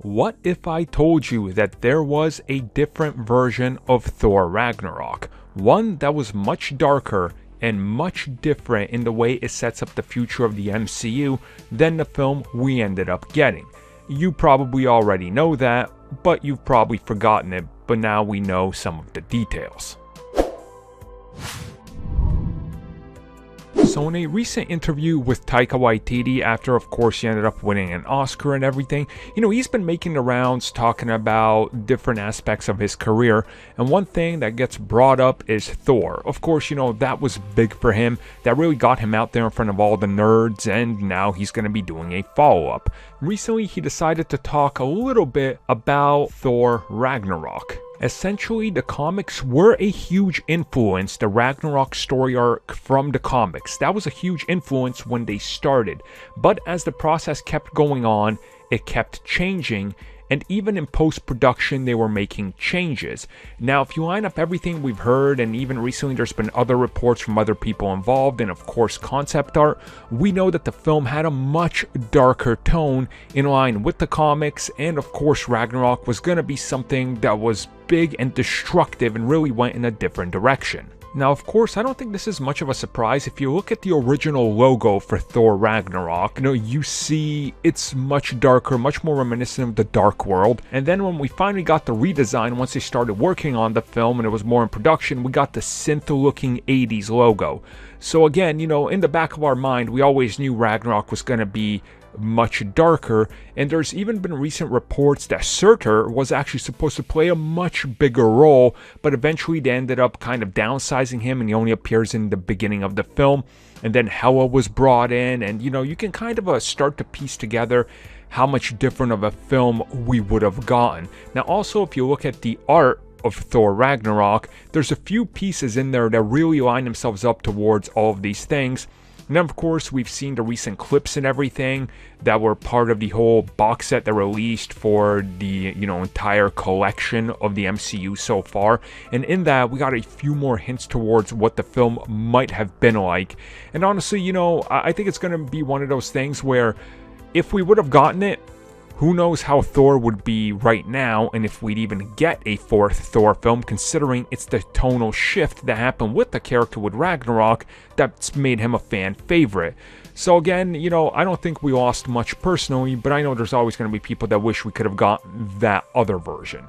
What if I told you that there was a different version of Thor Ragnarok? One that was much darker and much different in the way it sets up the future of the MCU than the film we ended up getting. You probably already know that, but you've probably forgotten it, but now we know some of the details. So in a recent interview with Taika Waititi, after of course he ended up winning an Oscar and everything, he's been making the rounds talking about different aspects of his career, and one thing that gets brought up is Thor. Of course, that was big for him, that really got him out there in front of all the nerds, and now he's going to be doing a follow-up. Recently, he decided to talk a little bit about Thor Ragnarok. Essentially, the comics were a huge influence, the Ragnarok story arc from the comics. That was a huge influence when they started, but as the process kept going on, it kept changing, and even in post-production they were making changes. Now, if you line up everything we've heard, and even recently there's been other reports from other people involved, and of course concept art, we know that the film had a much darker tone in line with the comics, and of course Ragnarok was going to be something that was big and destructive and really went in a different direction. Now, of course, I don't think this is much of a surprise. If you look at the original logo for Thor Ragnarok, you see it's much darker, much more reminiscent of the Dark World. And then when we finally got the redesign, once they started working on the film and it was more in production, we got the synth-looking 80s logo. So again, in the back of our mind, we always knew Ragnarok was going to be much darker, and there's even been recent reports that Surtur was actually supposed to play a much bigger role, but eventually they ended up kind of downsizing him, and he only appears in the beginning of the film. And then Hela was brought in, and you can kind of start to piece together how much different of a film we would have gotten. Now also, if you look at the art of Thor Ragnarok, there's a few pieces in there that really line themselves up towards all of these things. And then, of course, we've seen the recent clips and everything that were part of the whole box set that released for the, entire collection of the MCU so far. And in that, we got a few more hints towards what the film might have been like. And honestly, I think it's going to be one of those things where if we would have gotten it, who knows how Thor would be right now, and if we'd even get a fourth Thor film, considering it's the tonal shift that happened with the character with Ragnarok that's made him a fan favorite. So again, I don't think we lost much personally, but I know there's always going to be people that wish we could have gotten that other version.